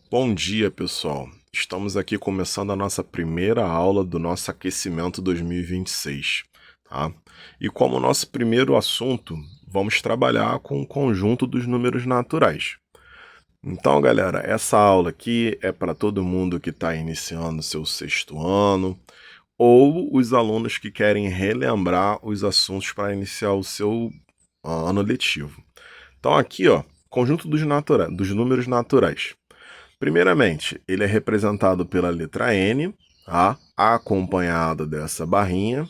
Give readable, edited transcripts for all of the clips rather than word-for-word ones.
Bom dia, pessoal. Estamos aqui começando a nossa primeira aula do nosso aquecimento 2026, tá? E como nosso primeiro assunto, vamos trabalhar com o conjunto dos números naturais. Então, galera, essa aula aqui é para todo mundo que está iniciando seu sexto ano ou os alunos que querem relembrar os assuntos para iniciar o seu ano letivo. Então, aqui, ó, conjunto dos números naturais. Primeiramente, ele é representado pela letra N, tá? Acompanhado dessa barrinha.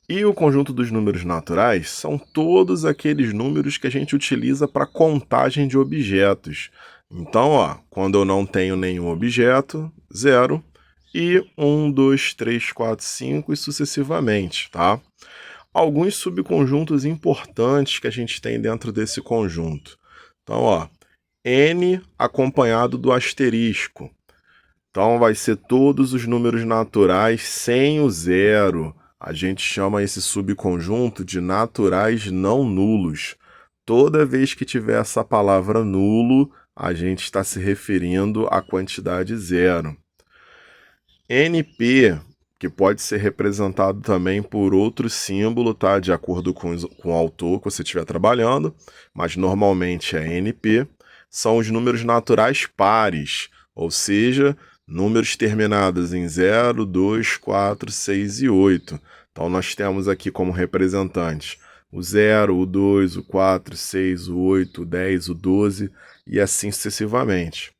E o conjunto dos números naturais são todos aqueles números que a gente utiliza para contagem de objetos. Então, ó, quando eu não tenho nenhum objeto, 0, e 1, 2, 3, 4, 5 e sucessivamente, tá? Alguns subconjuntos importantes que a gente tem dentro desse conjunto. Então, ó, N acompanhado do asterisco. Então vai ser todos os números naturais sem o zero. A gente chama esse subconjunto de naturais não nulos. Toda vez que tiver essa palavra nulo, a gente está se referindo à quantidade zero. NP, que pode ser representado também por outro símbolo, tá? De acordo com o autor que você estiver trabalhando, mas normalmente é NP, são os números naturais pares, ou seja, números terminados em 0, 2, 4, 6 e 8. Então nós temos aqui como representantes o 0, o 2, o 4, 6, o 8, o 10, o 12 e assim sucessivamente.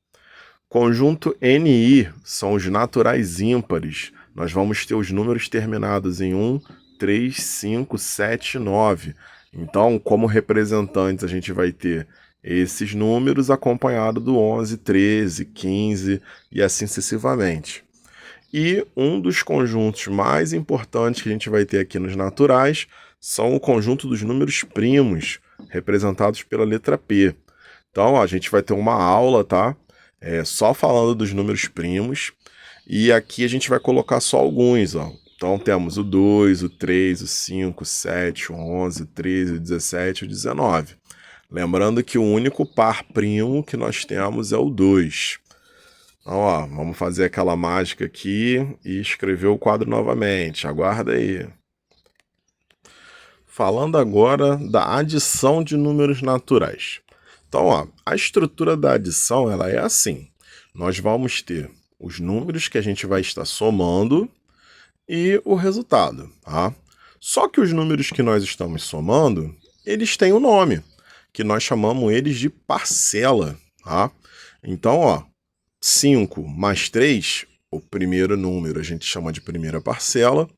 Conjunto NI são os naturais ímpares. Nós vamos ter os números terminados em 1, 3, 5, 7, 9. Então, como representantes, a gente vai ter esses números acompanhado do 11, 13, 15 e assim sucessivamente. E um dos conjuntos mais importantes que a gente vai ter aqui nos naturais são o conjunto dos números primos, representados pela letra P. Então, ó, a gente vai ter uma aula, tá? Só falando dos números primos. E aqui a gente vai colocar só alguns, ó. Então temos o 2, o 3, o 5, o 7, o 11, o 13, o 17 e o 19. Lembrando que o único par primo que nós temos é o 2. Então, ó, vamos fazer aquela mágica aqui e escrever o quadro novamente. Aguarda aí. Falando agora da adição de números naturais. Então, ó, a estrutura da adição ela é assim. Nós vamos ter os números que a gente vai estar somando e o resultado, tá? Só que os números que nós estamos somando, eles têm um nome, que nós chamamos eles de parcela, tá? Então, ó, 5 mais 3, o primeiro número a gente chama de primeira parcela,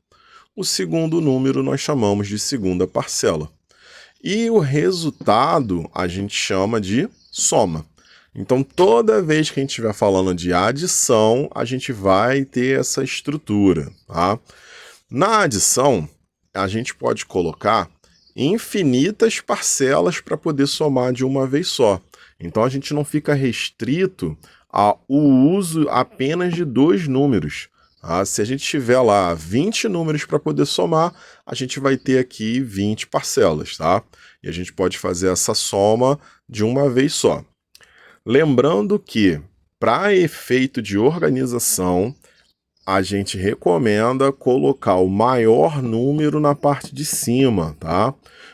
o segundo número nós chamamos de segunda parcela. E o resultado a gente chama de soma. Então, toda vez que a gente estiver falando de adição, a gente vai ter essa estrutura, tá? Na adição, a gente pode colocar infinitas parcelas para poder somar de uma vez só. Então, a gente não fica restrito ao uso apenas de dois números. Se a gente tiver lá 20 números para poder somar, a gente vai ter aqui 20 parcelas, tá? E a gente pode fazer essa soma de uma vez só. Lembrando que, para efeito de organização, a gente recomenda colocar o maior número na parte de cima, tá?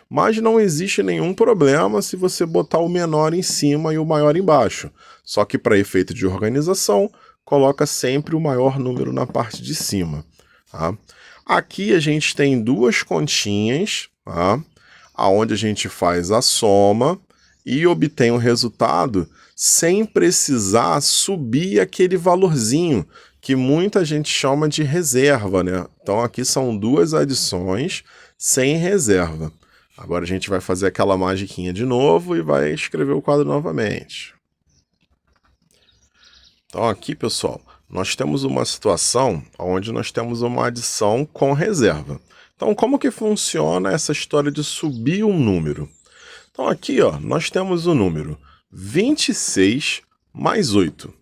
Mas não existe nenhum problema se você botar o menor em cima e o maior embaixo. Só que para efeito de organização, coloca sempre o maior número na parte de cima, tá? Aqui a gente tem duas continhas, tá? Onde a gente faz a soma e obtém o resultado sem precisar subir aquele valorzinho que muita gente chama de reserva, né? Então aqui são duas adições sem reserva. Agora a gente vai fazer aquela magiquinha de novo e vai escrever o quadro novamente. Então aqui, pessoal, nós temos uma situação onde nós temos uma adição com reserva. Então como que funciona essa história de subir um número? Então aqui, ó, nós temos o número 26 mais 8.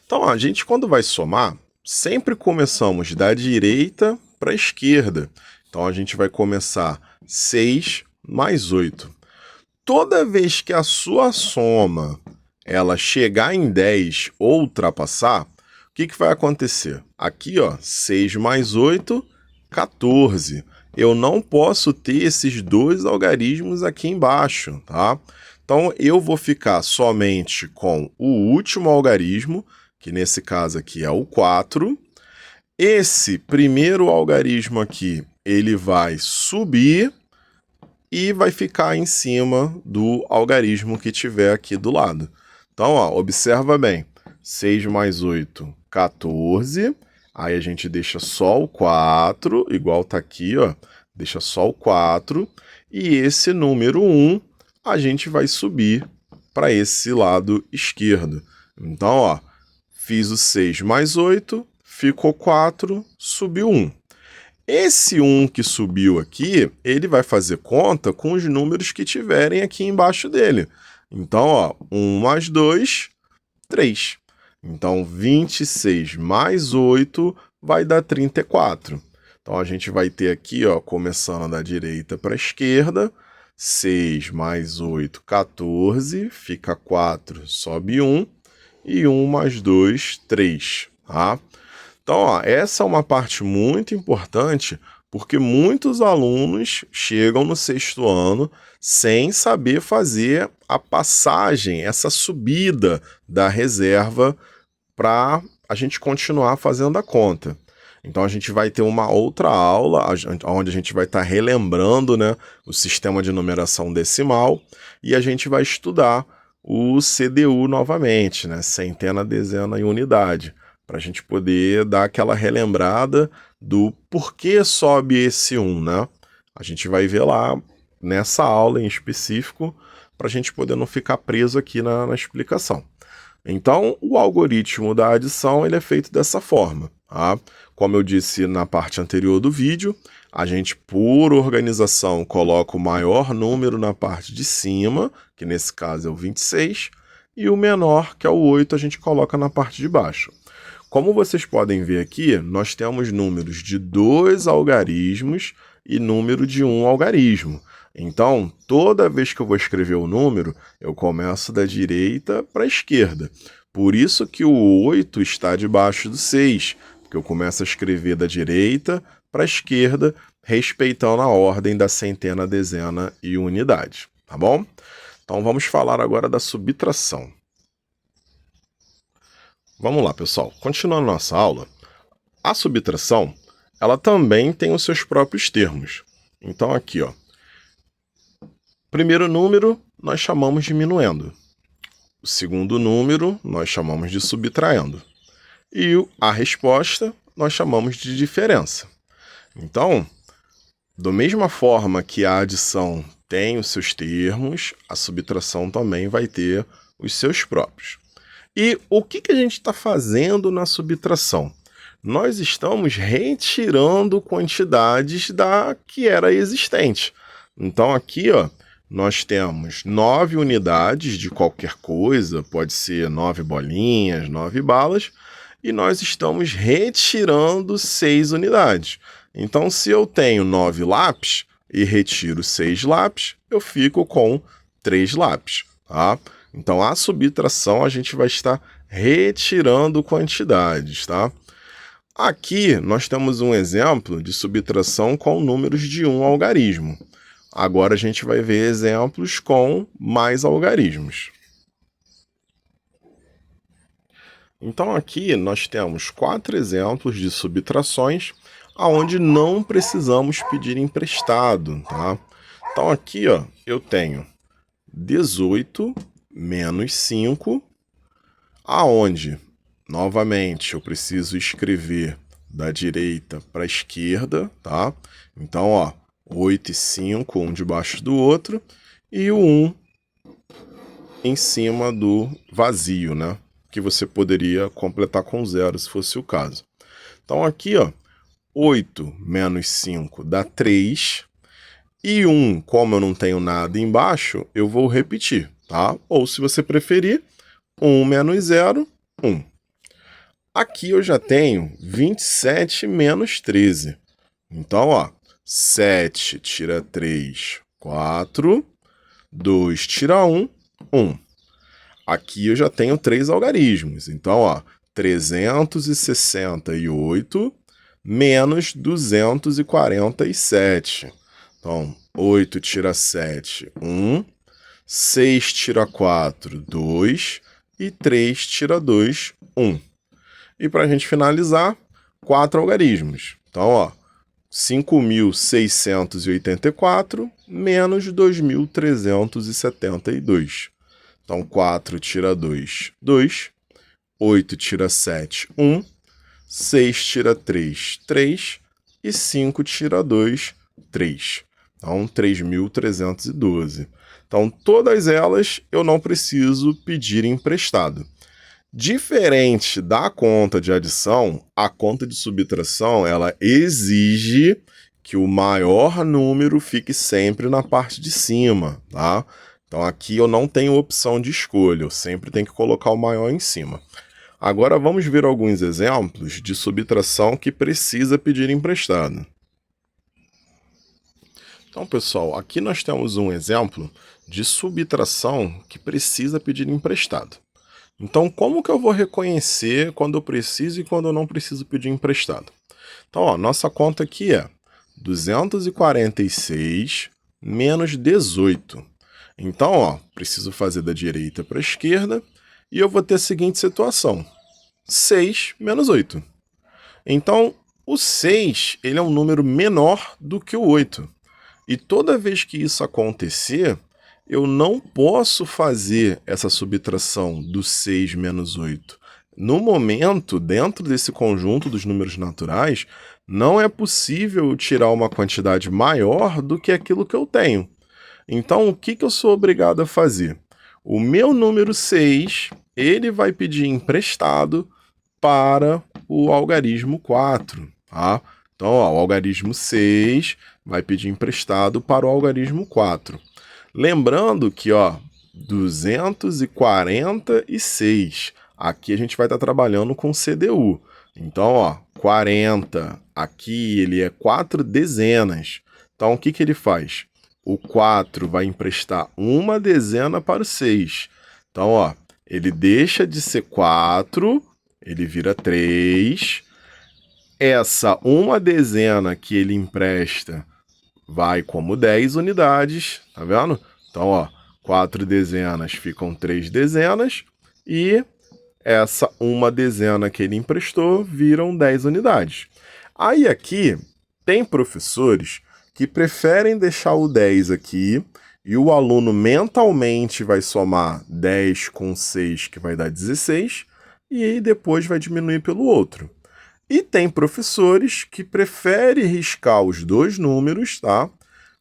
Então a gente quando vai somar, sempre começamos da direita para a esquerda. Então a gente vai começar 6 mais 8. Toda vez que a sua soma ela chegar em 10 ou ultrapassar, o que vai acontecer? Aqui, ó, 6 mais 8, 14. Eu não posso ter esses dois algarismos aqui embaixo, tá? Então, eu vou ficar somente com o último algarismo, que nesse caso aqui é o 4. Esse primeiro algarismo aqui, ele vai subir e vai ficar em cima do algarismo que tiver aqui do lado. Então, ó, observa bem. 6 mais 8, 14. Aí a gente deixa só o 4, igual tá aqui, ó. Deixa só o 4. E esse número 1, a gente vai subir para esse lado esquerdo. Então, ó, fiz o 6 mais 8, ficou 4, subiu 1. Esse 1 que subiu aqui, ele vai fazer conta com os números que tiverem aqui embaixo dele. Então, ó, 1 mais 2, 3. Então, 26 mais 8 vai dar 34. Então, a gente vai ter aqui, ó, começando da direita para a esquerda, 6 mais 8, 14, fica 4, sobe 1, e 1 mais 2, 3, tá? Então, ó, essa é uma parte muito importante, porque muitos alunos chegam no 6º ano sem saber fazer a passagem, essa subida da reserva para a gente continuar fazendo a conta. Então a gente vai ter uma outra aula onde a gente vai estar relembrando, né, o sistema de numeração decimal e a gente vai estudar o CDU novamente, né, centena, dezena e unidade, para a gente poder dar aquela relembrada do porquê sobe esse 1, né? A gente vai ver lá nessa aula em específico para a gente poder não ficar preso aqui na explicação. Então, o algoritmo da adição ele é feito dessa forma, tá? Como eu disse na parte anterior do vídeo, a gente, por organização, coloca o maior número na parte de cima, que nesse caso é o 26, e o menor, que é o 8, a gente coloca na parte de baixo. Como vocês podem ver aqui, nós temos números de 2 algarismos e número de 1 algarismo. Então, toda vez que eu vou escrever o número, eu começo da direita para a esquerda. Por isso que o 8 está debaixo do 6, porque eu começo a escrever da direita para a esquerda, respeitando a ordem da centena, dezena e unidade, tá bom? Então, vamos falar agora da subtração. Vamos lá, pessoal. Continuando nossa aula, a subtração, ela também tem os seus próprios termos. Então, aqui, ó. Primeiro número, nós chamamos de diminuendo. O segundo número, nós chamamos de subtraindo. E a resposta, nós chamamos de diferença. Então, da mesma forma que a adição tem os seus termos, a subtração também vai ter os seus próprios. E o que a gente está fazendo na subtração? Nós estamos retirando quantidades da que era existente. Então aqui, ó, nós temos 9 unidades de qualquer coisa, pode ser 9 bolinhas, 9 balas, e nós estamos retirando 6 unidades. Então, se eu tenho 9 lápis e retiro 6 lápis, eu fico com 3 lápis, tá? Então, a subtração a gente vai estar retirando quantidades, tá? Aqui, nós temos um exemplo de subtração com números de 1 algarismo. Agora, a gente vai ver exemplos com mais algarismos. Então, aqui, nós temos 4 exemplos de subtrações onde não precisamos pedir emprestado, tá? Então, aqui, ó, eu tenho 18 menos 5, aonde, novamente, eu preciso escrever da direita para a esquerda, tá? Então, ó, 8 e 5, um debaixo do outro, e o 1 em cima do vazio, né? Que você poderia completar com 0, se fosse o caso. Então, aqui, ó, 8 menos 5 dá 3, e 1, como eu não tenho nada embaixo, eu vou repetir, tá? Ou, se você preferir, 1 menos 0, 1. Aqui eu já tenho 27 menos 13. Então, ó, 7 tira 3, 4. 2 tira 1, 1. aqui eu já tenho 3 algarismos. Então, ó, 368 menos 247. Então, 8 tira 7, 1. 6 tira 4, 2. E 3 tira 2, 1. E para a gente finalizar, 4 algarismos. Então, ó, 5.684 menos 2.372. Então, 4 tira 2, 2. 8 tira 7, 1. 6 tira 3, 3. E 5 tira 2, 3. Então, 3.312. Então, todas elas eu não preciso pedir emprestado. Diferente da conta de adição, a conta de subtração, ela exige que o maior número fique sempre na parte de cima, tá? Então aqui eu não tenho opção de escolha, eu sempre tenho que colocar o maior em cima. Agora vamos ver alguns exemplos de subtração que precisa pedir emprestado. Então, pessoal, aqui nós temos um exemplo de subtração que precisa pedir emprestado. Então, como que eu vou reconhecer quando eu preciso e quando eu não preciso pedir emprestado? Então, ó, nossa conta aqui é 246 menos 18. Então, ó, preciso fazer da direita para a esquerda e eu vou ter a seguinte situação. 6 menos 8. Então, o 6 ele é um número menor do que o 8. E toda vez que isso acontecer, eu não posso fazer essa subtração do 6 menos 8. No momento, dentro desse conjunto dos números naturais, não é possível tirar uma quantidade maior do que aquilo que eu tenho. Então, o que eu sou obrigado a fazer? O meu número 6, ele vai pedir emprestado para o algarismo 4, tá? Então, ó, o algarismo 6 vai pedir emprestado para o algarismo 4. Lembrando que, ó, 246, aqui a gente vai estar trabalhando com CDU. Então, ó, 40, aqui ele é 4 dezenas. Então, o que ele faz? O 4 vai emprestar uma dezena para o 6. Então, ó, ele deixa de ser 4, ele vira 3. Essa uma dezena que ele empresta vai como 10 unidades, tá vendo? Então, ó, 4 dezenas ficam 3 dezenas e essa uma dezena que ele emprestou viram 10 unidades. Aí aqui tem professores que preferem deixar o 10 aqui e o aluno mentalmente vai somar 10 com 6, que vai dar 16, e aí depois vai diminuir pelo outro. E tem professores que preferem riscar os dois números, tá?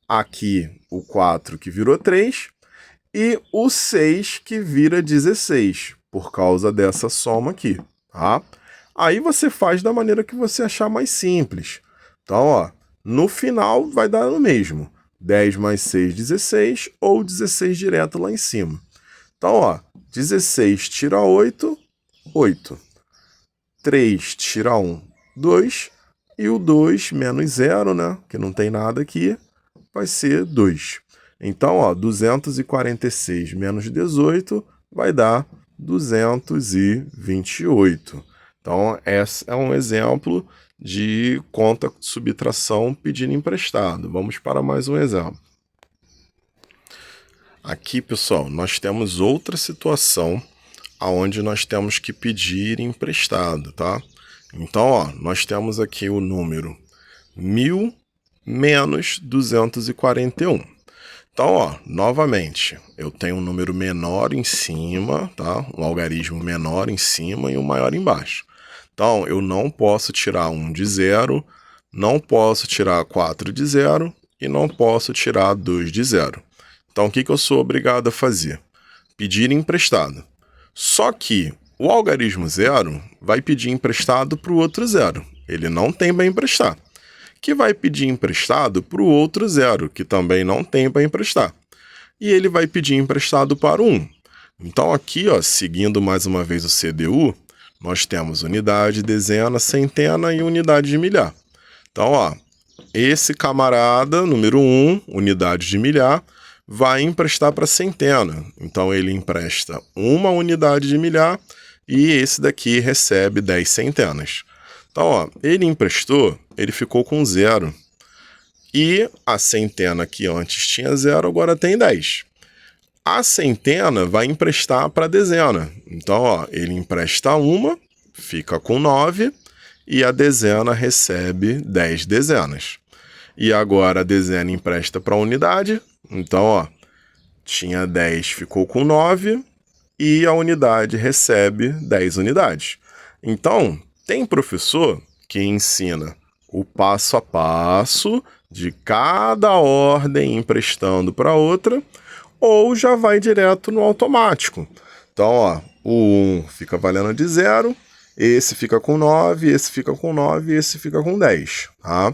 Aqui o 4 que virou 3 e o 6 que vira 16, por causa dessa soma aqui, tá? Aí você faz da maneira que você achar mais simples. Então, ó, no final vai dar no mesmo. 10 mais 6, 16, ou 16 direto lá em cima. Então, ó, 16 tira 8, 8. 3 tira 1, 2. E o 2 menos 0, né, que não tem nada aqui, vai ser 2. Então, ó, 246 menos 18 vai dar 228. Então, esse é um exemplo de conta de subtração pedindo emprestado. Vamos para mais um exemplo. Aqui, pessoal, nós temos outra situação onde nós temos que pedir emprestado, tá? Então, ó, nós temos aqui o número 1.000 menos 241. Então, ó, novamente, eu tenho um número menor em cima, tá? Um algarismo menor em cima e um maior embaixo. Então, eu não posso tirar 1 de 0, não posso tirar 4 de 0 e não posso tirar 2 de 0. Então, o que eu sou obrigado a fazer? Pedir emprestado. Só que o algarismo 0 vai pedir emprestado para o outro 0. Ele não tem para emprestar. Que vai pedir emprestado para o outro 0, que também não tem para emprestar. E ele vai pedir emprestado para o 1. Então aqui, ó, seguindo mais uma vez o CDU, nós temos unidade, dezena, centena e unidade de milhar. Então, ó, esse camarada, número 1, unidade de milhar, vai emprestar para centena. Então ele empresta 1 unidade de milhar e esse daqui recebe 10 centenas. Então, ó, ele emprestou, ele ficou com 0. E a centena que antes tinha 0, agora tem 10. A centena vai emprestar para a dezena. Então, ó, ele empresta 1, fica com 9, e a dezena recebe 10 dezenas. E agora a dezena empresta para a unidade. Então, ó, tinha 10, ficou com 9, e a unidade recebe 10 unidades. Então, tem professor que ensina o passo a passo de cada ordem emprestando para outra, ou já vai direto no automático. Então, ó, o 1 fica valendo de 0, esse fica com 9, esse fica com 9 e esse fica com 10, tá?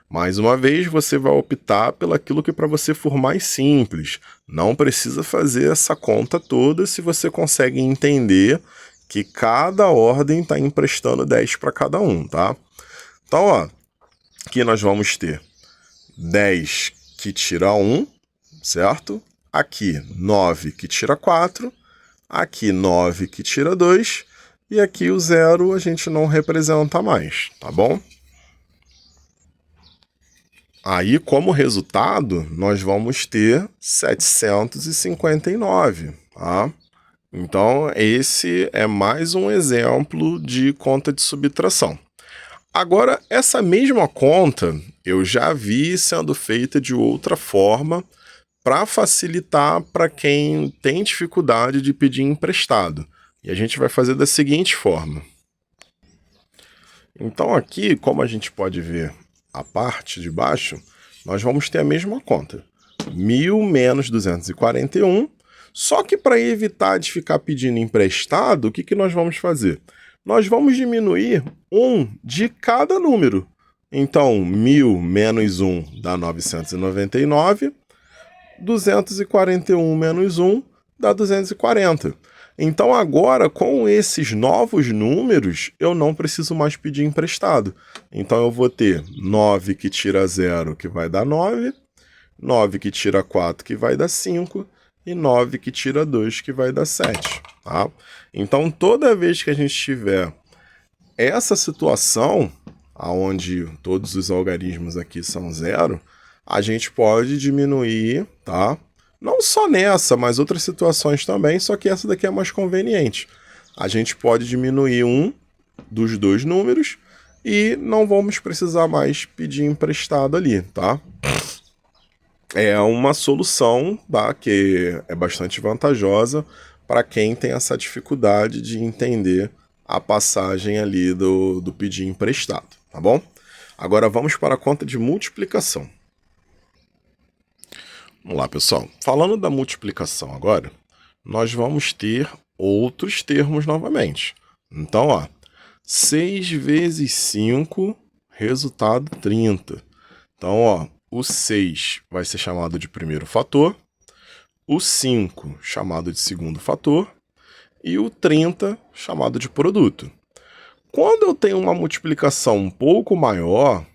Mais uma vez, você vai optar pelaquilo que para você for mais simples. Não precisa fazer essa conta toda se você consegue entender que cada ordem está emprestando 10 para cada um, tá? Então, ó, aqui nós vamos ter 10 que tira 1, certo? Aqui 9 que tira 4, aqui 9 que tira 2, e aqui o 0 a gente não representa mais, tá bom? Aí, como resultado, nós vamos ter 759, tá? Então, esse é mais um exemplo de conta de subtração. Agora, essa mesma conta eu já vi sendo feita de outra forma para facilitar para quem tem dificuldade de pedir emprestado. E a gente vai fazer da seguinte forma. Então, aqui, como a gente pode ver a parte de baixo, nós vamos ter a mesma conta. 1.000 menos 241. Só que para evitar de ficar pedindo emprestado, o que nós vamos fazer? Nós vamos diminuir 1 de cada número. Então, 1.000 menos 1 dá 999. 241 menos 1 dá 240. Então agora, com esses novos números, eu não preciso mais pedir emprestado. Então eu vou ter 9 que tira 0, que vai dar 9, 9 que tira 4, que vai dar 5, e 9 que tira 2, que vai dar 7. Tá? Então toda vez que a gente tiver essa situação, onde todos os algarismos aqui são 0, a gente pode diminuir, tá? Não só nessa, mas outras situações também, só que essa daqui é mais conveniente. A gente pode diminuir um dos dois números e não vamos precisar mais pedir emprestado ali, tá? É uma solução, tá? Que é bastante vantajosa para quem tem essa dificuldade de entender a passagem ali do pedir emprestado, tá bom? Agora vamos para a conta de multiplicação. Vamos lá, pessoal. Falando da multiplicação agora, nós vamos ter outros termos novamente. Então, ó, 6 vezes 5, resultado 30. Então, ó, o 6 vai ser chamado de primeiro fator, o 5 chamado de segundo fator e o 30 chamado de produto. Quando eu tenho uma multiplicação um pouco maior,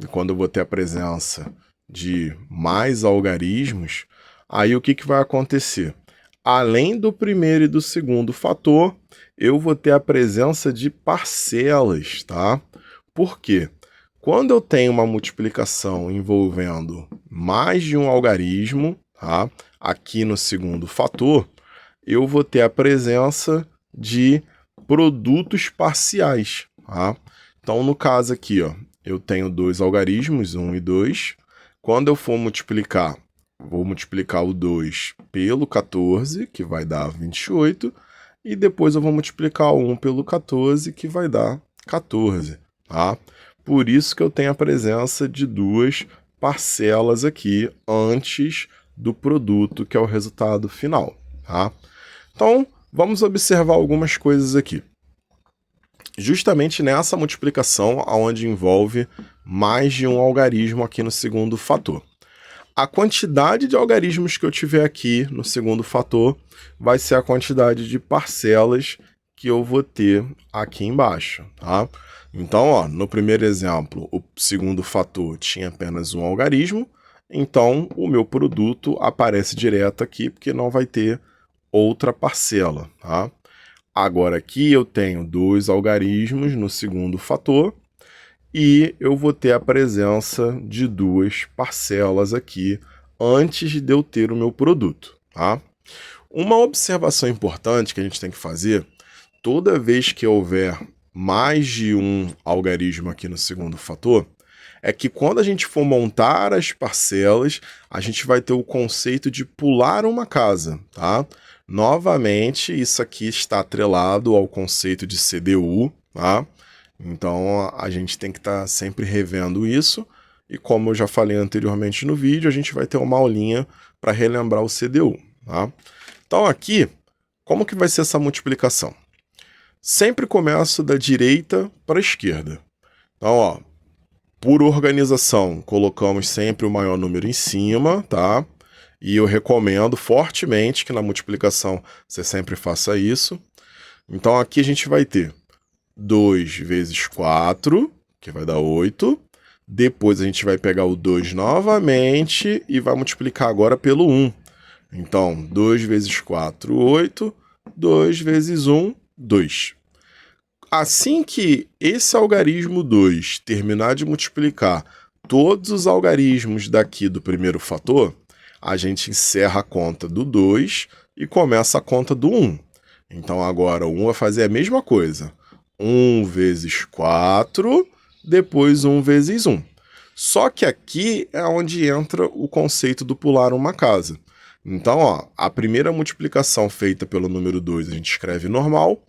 e quando eu vou ter a presença de mais algarismos, aí o que vai acontecer? Além do primeiro e do segundo fator, eu vou ter a presença de parcelas, tá? Por quê? Quando eu tenho uma multiplicação envolvendo mais de um algarismo, tá? Aqui no segundo fator, eu vou ter a presença de produtos parciais, tá? Então, no caso aqui, ó, eu tenho dois algarismos, 1 e 2. Quando eu for multiplicar, vou multiplicar o 2 pelo 14, que vai dar 28, e depois eu vou multiplicar o 1 pelo 14, que vai dar 14, tá? Por isso que eu tenho a presença de duas parcelas aqui antes do produto, que é o resultado final, tá? Então, vamos observar algumas coisas aqui. Justamente nessa multiplicação, onde envolve mais de um algarismo aqui no segundo fator. A quantidade de algarismos que eu tiver aqui no segundo fator vai ser a quantidade de parcelas que eu vou ter aqui embaixo, tá? Então, ó, no primeiro exemplo, o segundo fator tinha apenas um algarismo, então o meu produto aparece direto aqui, porque não vai ter outra parcela, tá? Agora aqui eu tenho 2 algarismos no segundo fator, e eu vou ter a presença de 2 parcelas aqui antes de eu ter o meu produto, tá? Uma observação importante que a gente tem que fazer, toda vez que houver mais de um algarismo aqui no segundo fator, é que quando a gente for montar as parcelas, a gente vai ter o conceito de pular uma casa, tá? Novamente, isso aqui está atrelado ao conceito de CDU, tá? Então, a gente tem que estar sempre revendo isso, e como eu já falei anteriormente no vídeo, a gente vai ter uma aulinha para relembrar o CDU, tá? Então aqui, como que vai ser essa multiplicação? Sempre começo da direita para a esquerda. Então, ó, por organização, colocamos sempre o maior número em cima, tá? E eu recomendo fortemente que na multiplicação você sempre faça isso. Então aqui a gente vai ter 2 vezes 4, que vai dar 8. Depois a gente vai pegar o 2 novamente e vai multiplicar agora pelo 1. Então, 2 vezes 4, 8. 2 vezes 1, 2. Assim que esse algarismo 2 terminar de multiplicar todos os algarismos daqui do primeiro fator, a gente encerra a conta do 2 e começa a conta do 1. Então agora o 1 vai fazer a mesma coisa. 1 vezes 4, depois 1 vezes 1. Só que aqui é onde entra o conceito do pular uma casa. Então, ó, a primeira multiplicação feita pelo número 2 a gente escreve normal.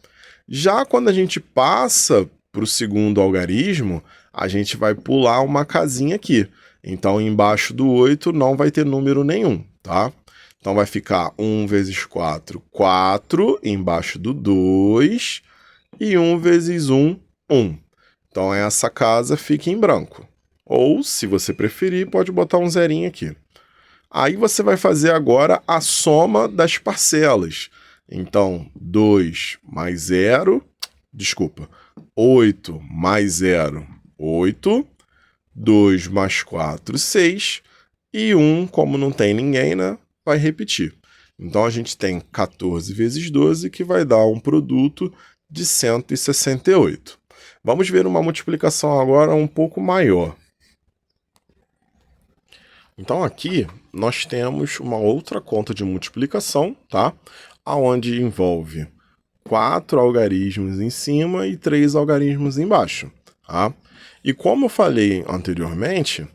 Já quando a gente passa para o segundo algarismo, a gente vai pular uma casinha aqui. Então, embaixo do 8 não vai ter número nenhum, tá? Então, vai ficar 1 vezes 4, 4, embaixo do 2, e 1 vezes 1, 1. Então, essa casa fica em branco. Ou, se você preferir, pode botar um zerinho aqui. Aí você vai fazer agora a soma das parcelas. Então, 2 mais 0, 8 mais 0, 8, 2 mais 4, 6, e 1, como não tem ninguém, né, vai repetir. Então, a gente tem 14 vezes 12, que vai dar um produto de 168. Vamos ver uma multiplicação agora um pouco maior. Então aqui nós temos uma outra conta de multiplicação, tá? Aonde envolve 4 algarismos em cima e 3 algarismos embaixo, tá? E como eu falei anteriormente,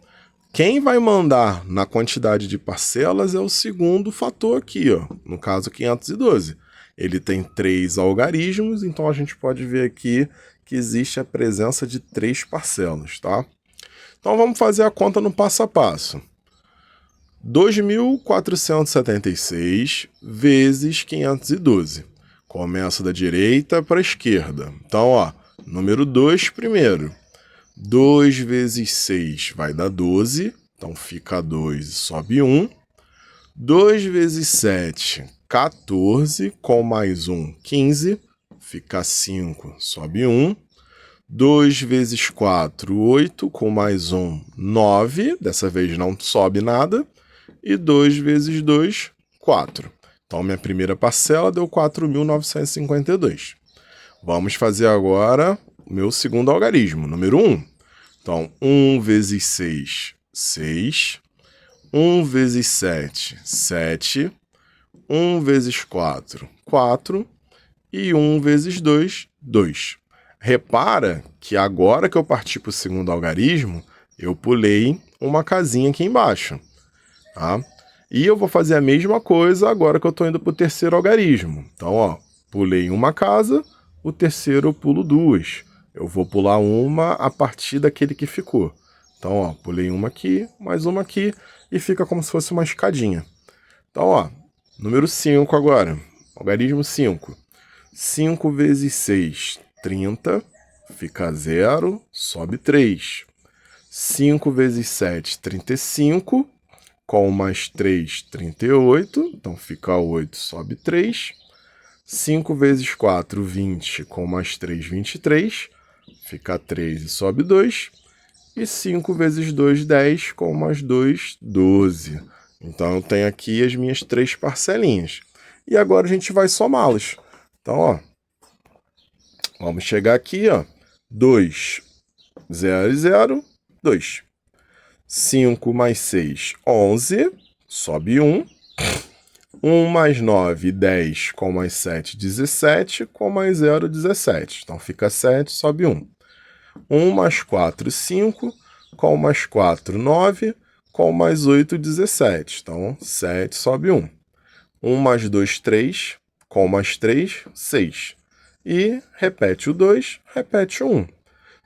quem vai mandar na quantidade de parcelas é o segundo fator aqui, ó, no caso 512. Ele tem 3 algarismos, então a gente pode ver aqui que existe a presença de 3 parcelas, tá? Então vamos fazer a conta no passo a passo. 2.476 vezes 512. Começa da direita para a esquerda. Então, ó, número 2 primeiro. 2 vezes 6 vai dar 12. Então, fica 2 e sobe 1. 2 vezes 7, 14. Com mais 1, 15. Fica 5, sobe 1. 2 vezes 4, 8. Com mais 1, 9. Dessa vez não sobe nada. E 2 vezes 2, 4. Então, minha primeira parcela deu 4.952. Vamos fazer agora o meu segundo algarismo, número 1. Então, 1 vezes 6, 6. 1 vezes 7, 7. 1 vezes 4, 4. E 1 vezes 2, 2. Repara que agora que eu parti para o segundo algarismo, eu pulei uma casinha aqui embaixo. Tá? E eu vou fazer a mesma coisa agora que eu estou indo para o terceiro algarismo. Então, ó, pulei uma casa, o terceiro eu pulo 2. Eu vou pular uma a partir daquele que ficou. Então, ó, pulei uma aqui, mais uma aqui, e fica como se fosse uma escadinha. Então, ó, número 5 agora, algarismo 5. 5 vezes 6, 30, fica 0, sobe 3. 5 vezes 7, 35. Com mais 3, 38. Então, fica 8, sobe 3. 5 vezes 4, 20. Com mais 3, 23. Fica 3 e sobe 2. E 5 vezes 2, 10, com mais 2, 12. Então, eu tenho aqui as minhas 3 parcelinhas. E agora a gente vai somá-las. Então, ó, vamos chegar aqui, ó, 2, 0 e 0, 2. 5 mais 6, 11, sobe 1. 1 mais 9, 10, com mais 7, 17, com mais 0, 17. Então, fica 7, sobe 1. 1 mais 4, 5, com mais 4, 9, com mais 8, 17. Então, 7, sobe 1. 1 mais 2, 3, com mais 3, 6. E repete o 2, repete o 1.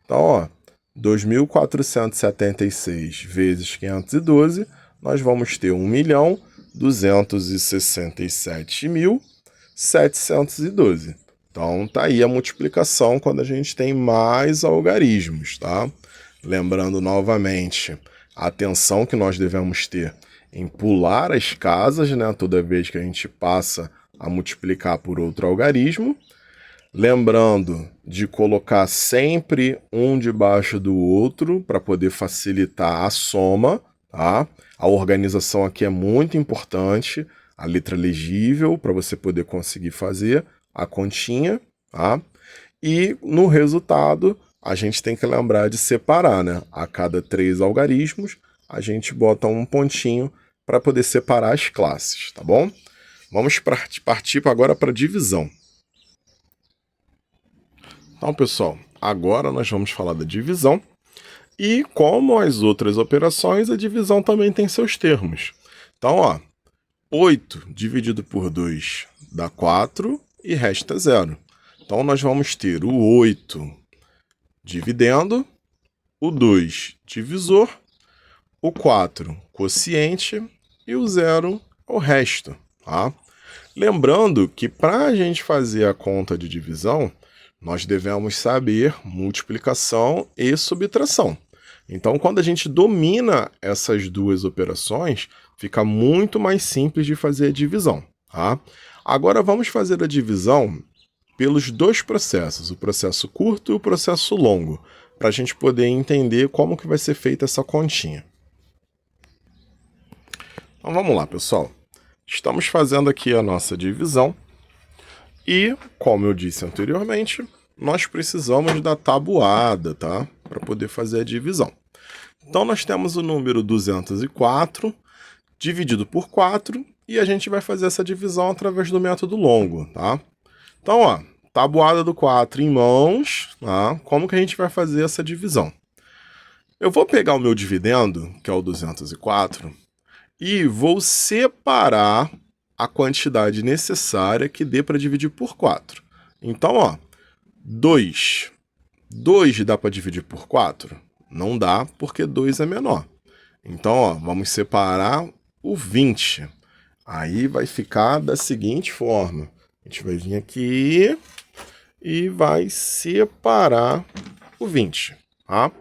Então, ó, 2.476 vezes 512, nós vamos ter 1.267.712. Então, tá aí a multiplicação quando a gente tem mais algarismos, tá? Lembrando novamente a atenção que nós devemos ter em pular as casas, né? Toda vez que a gente passa a multiplicar por outro algarismo. Lembrando de colocar sempre um debaixo do outro para poder facilitar a soma, tá? A organização aqui é muito importante, a letra legível para você poder conseguir fazer a continha, tá? E no resultado a gente tem que lembrar de separar, né? A cada 3 algarismos a gente bota um pontinho para poder separar as classes, tá bom? Vamos partir agora para a divisão. Então, pessoal, agora nós vamos falar da divisão. E como as outras operações, a divisão também tem seus termos. Então, ó, 8 dividido por 2 dá 4 e resta 0. Então, nós vamos ter o 8 dividendo, o 2 divisor, o 4 quociente e o 0 o resto. Tá? Lembrando que para a gente fazer a conta de divisão, nós devemos saber multiplicação e subtração. Então, quando a gente domina essas duas operações, fica muito mais simples de fazer a divisão. Tá? Agora, vamos fazer a divisão pelos dois processos, o processo curto e o processo longo, para a gente poder entender como que vai ser feita essa continha. Então, vamos lá, pessoal. Estamos fazendo aqui a nossa divisão. E, como eu disse anteriormente, nós precisamos da tabuada, tá? Para poder fazer a divisão. Então, nós temos o número 204 dividido por 4 e a gente vai fazer essa divisão através do método longo, tá? Então, ó, tabuada do 4 em mãos, tá? Como que a gente vai fazer essa divisão? Eu vou pegar o meu dividendo, que é o 204, e vou separar a quantidade necessária que dê para dividir por 4. Então, ó, 2. 2 dá para dividir por 4? Não dá, porque 2 é menor. Então, ó, vamos separar o 20. Aí vai ficar da seguinte forma. A gente vai vir aqui e vai separar o 20. Tá?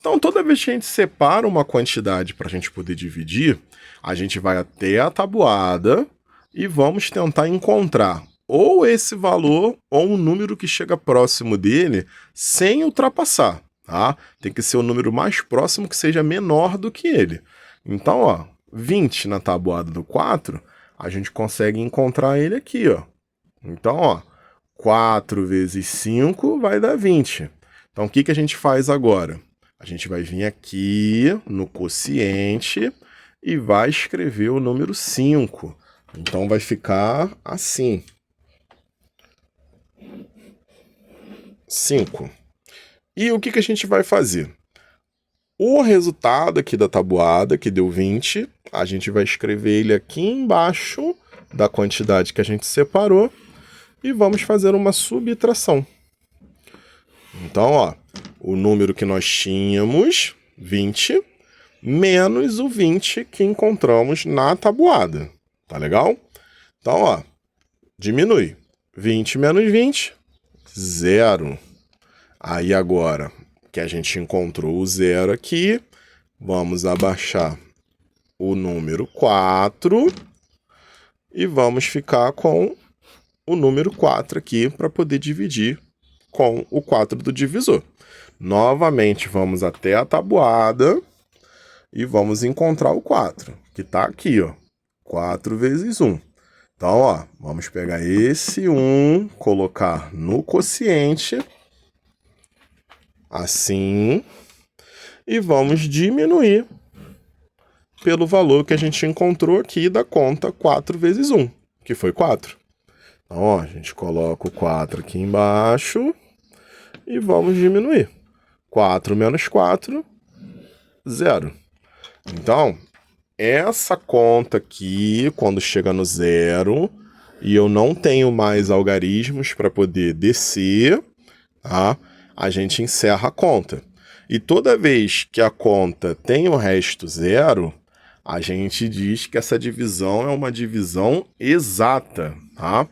Então, toda vez que a gente separa uma quantidade para a gente poder dividir, a gente vai até a tabuada e vamos tentar encontrar ou esse valor ou um número que chega próximo dele sem ultrapassar, tá? Tem que ser o número mais próximo que seja menor do que ele. Então, ó, 20 na tabuada do 4, a gente consegue encontrar ele aqui, ó. Então, ó, 4 vezes 5 vai dar 20. Então, o que que a gente faz agora? A gente vai vir aqui no quociente e vai escrever o número 5. Então, vai ficar assim. 5. E o que que a gente vai fazer? O resultado aqui da tabuada, que deu 20, a gente vai escrever ele aqui embaixo da quantidade que a gente separou e vamos fazer uma subtração. Então, ó, o número que nós tínhamos, 20, menos o 20 que encontramos na tabuada. Tá legal? Então, ó, diminui. 20 menos 20, 0. Aí agora que a gente encontrou o 0 aqui, vamos abaixar o número 4 e vamos ficar com o número 4 aqui para poder dividir com o 4 do divisor. Novamente, vamos até a tabuada e vamos encontrar o 4, que está aqui, ó. 4 vezes 1. Então, ó, vamos pegar esse 1, colocar no quociente, assim, e vamos diminuir pelo valor que a gente encontrou aqui da conta 4 vezes 1, que foi 4. Então, ó, a gente coloca o 4 aqui embaixo e vamos diminuir. 4 menos 4, 0. Então, essa conta aqui, quando chega no 0, e eu não tenho mais algarismos para poder descer, tá? A gente encerra a conta. E toda vez que a conta tem o resto 0, a gente diz que essa divisão é uma divisão exata, tá?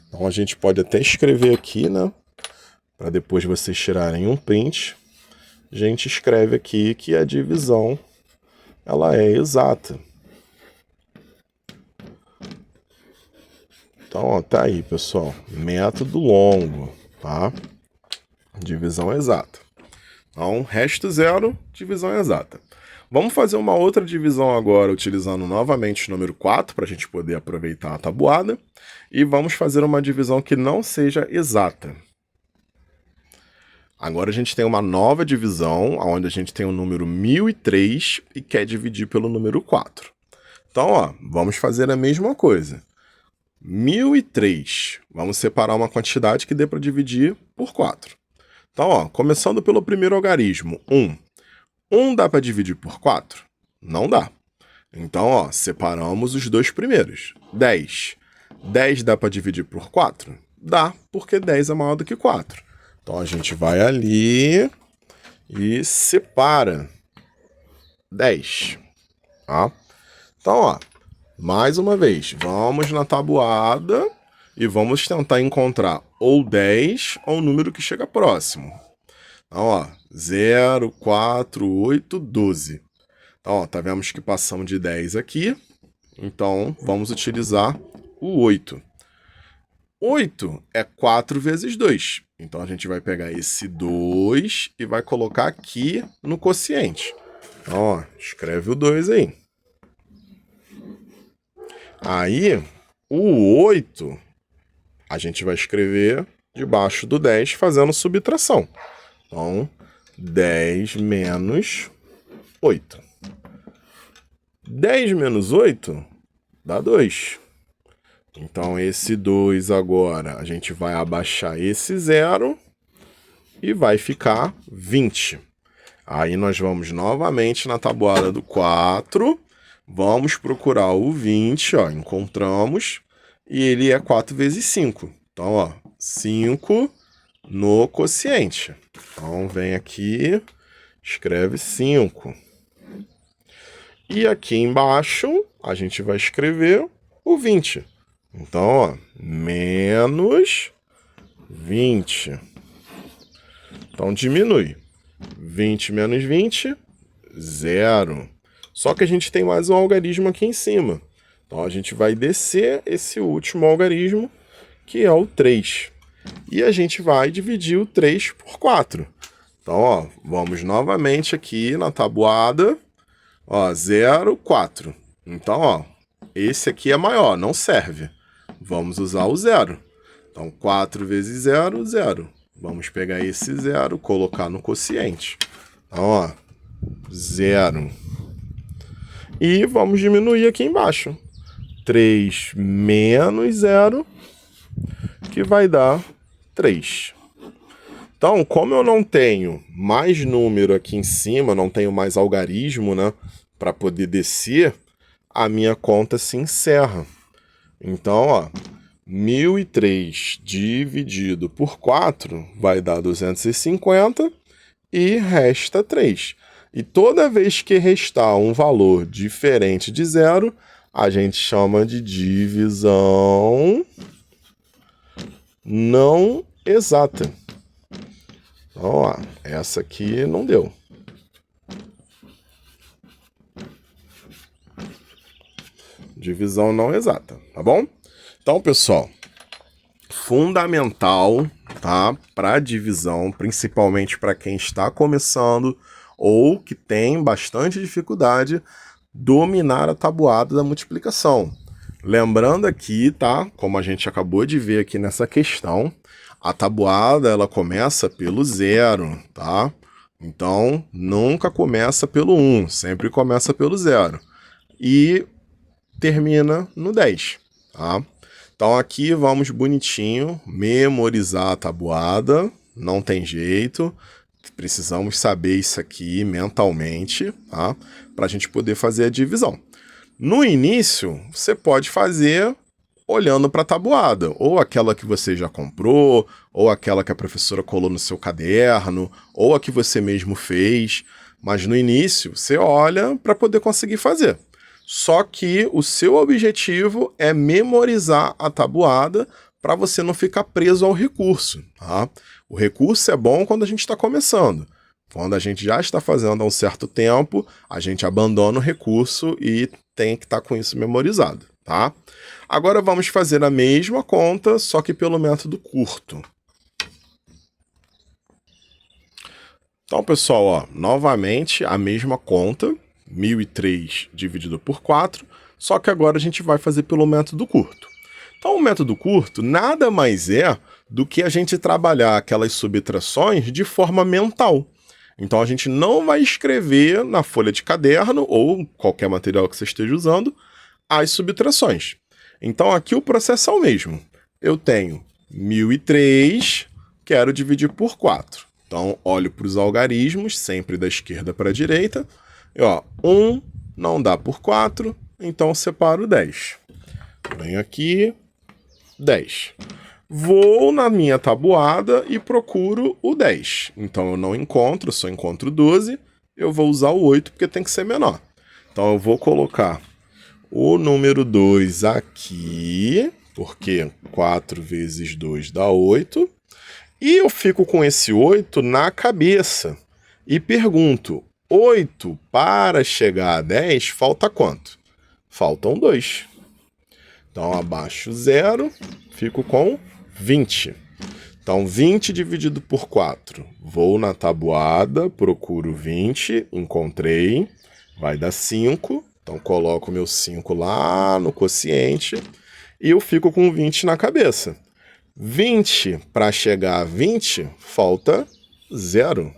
Então a gente pode até escrever aqui, né? Para depois vocês tirarem um print. A gente escreve aqui que a divisão ela é exata. Então, ó, tá aí, pessoal. Método longo, tá? Divisão exata. Então, resto 0, divisão exata. Vamos fazer uma outra divisão agora, utilizando novamente o número 4, para a gente poder aproveitar a tabuada. E vamos fazer uma divisão que não seja exata. Agora a gente tem uma nova divisão, onde a gente tem o número 1003 e quer dividir pelo número 4. Então, ó, vamos fazer a mesma coisa. 1003, vamos separar uma quantidade que dê para dividir por 4. Então, ó, começando pelo primeiro algarismo, 1. 1 dá para dividir por 4? Não dá. Então, ó, separamos os dois primeiros. 10. 10 dá para dividir por 4? Dá, porque 10 é maior do que 4. Então, a gente vai ali e separa 10. Tá? Então, ó, mais uma vez, vamos na tabuada e vamos tentar encontrar ou 10 ou o número que chega próximo. Então, ó, 0, 4, 8, 12. Então, ó, tá vendo que passamos de 10 aqui. Então, vamos utilizar o 8. 8 é 4 vezes 2. Então, a gente vai pegar esse 2 e vai colocar aqui no quociente. Então, ó, escreve o 2 aí. Aí, o 8, a gente vai escrever debaixo do 10, fazendo subtração. Então, 10 menos 8. 10 menos 8 dá 2. Então, esse 2 agora, a gente vai abaixar esse 0 e vai ficar 20. Aí, nós vamos novamente na tabuada do 4, vamos procurar o 20, ó, encontramos, e ele é 4 vezes 5. Então, ó, 5 no quociente. Então, vem aqui, escreve 5. E aqui embaixo, a gente vai escrever o 20. Então, ó, menos 20. Então, diminui. 20 menos 20, 0. Só que a gente tem mais um algarismo aqui em cima. Então, a gente vai descer esse último algarismo, que é o 3. E a gente vai dividir o 3 por 4. Então, ó, vamos novamente aqui na tabuada. Ó, 0, 4. Então, ó, esse aqui é maior, não serve. Vamos usar o 0. Então, 4 vezes 0, 0. Vamos pegar esse 0, colocar no quociente. Então, ó, 0. E vamos diminuir aqui embaixo. 3 menos 0, que vai dar 3. Então, como eu não tenho mais número aqui em cima, não tenho mais algarismo, né, para poder descer, a minha conta se encerra. Então, ó, 1003 dividido por 4 vai dar 250 e resta 3. E toda vez que restar um valor diferente de 0, a gente chama de divisão não exata. Então, ó, essa aqui não deu. Divisão não exata, tá bom? Então, pessoal, fundamental, tá? Para divisão, principalmente para quem está começando ou que tem bastante dificuldade dominar a tabuada da multiplicação. Lembrando aqui, tá? Como a gente acabou de ver aqui nessa questão, a tabuada ela começa pelo 0, tá? Então, nunca começa pelo 1, sempre começa pelo 0. E termina no 10, tá? Então aqui vamos bonitinho memorizar a tabuada, não tem jeito, precisamos saber isso aqui mentalmente, tá? Para a gente poder fazer a divisão. No início, você pode fazer olhando para a tabuada, ou aquela que você já comprou, ou aquela que a professora colou no seu caderno, ou a que você mesmo fez, mas no início você olha para poder conseguir fazer. Só que o seu objetivo é memorizar a tabuada para você não ficar preso ao recurso, tá? O recurso é bom quando a gente está começando. Quando a gente já está fazendo há um certo tempo, a gente abandona o recurso e tem que estar com isso memorizado, tá? Agora vamos fazer a mesma conta, só que pelo método curto. Então, pessoal, ó, novamente a mesma conta, 1.003 dividido por 4, só que agora a gente vai fazer pelo método curto. Então, o método curto nada mais é do que a gente trabalhar aquelas subtrações de forma mental. Então, a gente não vai escrever na folha de caderno ou qualquer material que você esteja usando as subtrações. Então, aqui o processo é o mesmo. Eu tenho 1.003, quero dividir por 4. Então, olho para os algarismos, sempre da esquerda para a direita. E, ó, 1 não dá por 4, então separo 10. Venho aqui, 10. Vou na minha tabuada e procuro o 10. Então, eu não encontro, só encontro 12. Eu vou usar o 8 porque tem que ser menor. Então, eu vou colocar o número 2 aqui, porque 4 vezes 2 dá 8. E eu fico com esse 8 na cabeça e pergunto, 8 para chegar a 10, falta quanto? Faltam 2. Então, abaixo 0, fico com 20. Então, 20 dividido por 4. Vou na tabuada, procuro 20, encontrei, vai dar 5. Então, coloco meu 5 lá no quociente e eu fico com 20 na cabeça. 20 para chegar a 20, falta 0.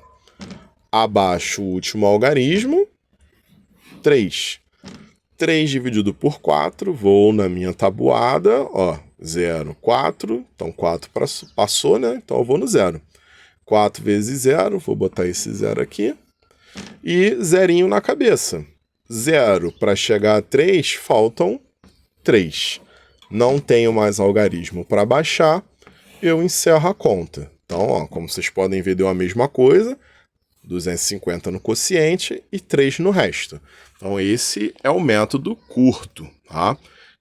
Abaixo o último algarismo, 3. 3 dividido por 4, vou na minha tabuada, ó, 0, 4. Então, 4 passou, né? Então, eu vou no 0. 4 vezes 0, vou botar esse 0 aqui. E zerinho na cabeça. 0 para chegar a 3, faltam 3. Não tenho mais algarismo para baixar, eu encerro a conta. Então, ó, como vocês podem ver, deu a mesma coisa, 250 no quociente e 3 no resto. Então, esse é o método curto, tá?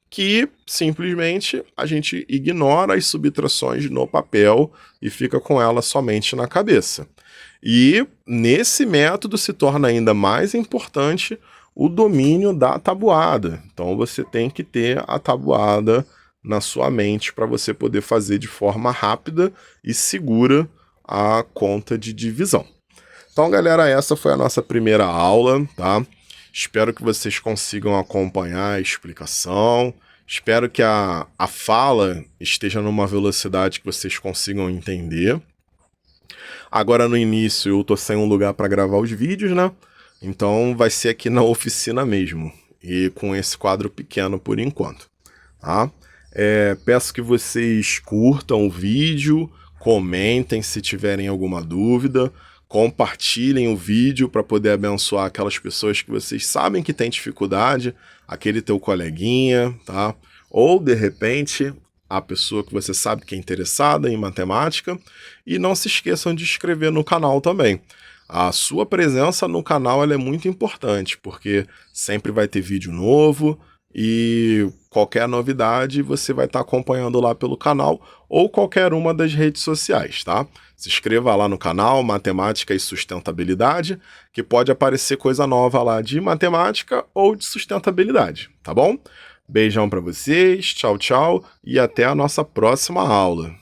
Que simplesmente a gente ignora as subtrações no papel e fica com ela somente na cabeça. E nesse método se torna ainda mais importante o domínio da tabuada. Então você tem que ter a tabuada na sua mente para você poder fazer de forma rápida e segura a conta de divisão. Então, galera, essa foi a nossa primeira aula, tá? Espero que vocês consigam acompanhar a explicação. Espero que a fala esteja numa velocidade que vocês consigam entender. Agora, no início, eu tô sem um lugar para gravar os vídeos, né? Então vai ser aqui na oficina mesmo, e com esse quadro pequeno por enquanto, tá? Peço que vocês curtam o vídeo, comentem se tiverem alguma dúvida, compartilhem o vídeo para poder abençoar aquelas pessoas que vocês sabem que têm dificuldade, aquele teu coleguinha, tá? Ou, de repente, a pessoa que você sabe que é interessada em matemática, e não se esqueçam de se inscrever no canal também. A sua presença no canal ela é muito importante, porque sempre vai ter vídeo novo e qualquer novidade você vai estar acompanhando lá pelo canal ou qualquer uma das redes sociais, tá? Se inscreva lá no canal Matemática e Sustentabilidade, que pode aparecer coisa nova lá de matemática ou de sustentabilidade, tá bom? Beijão para vocês, tchau, tchau e até a nossa próxima aula.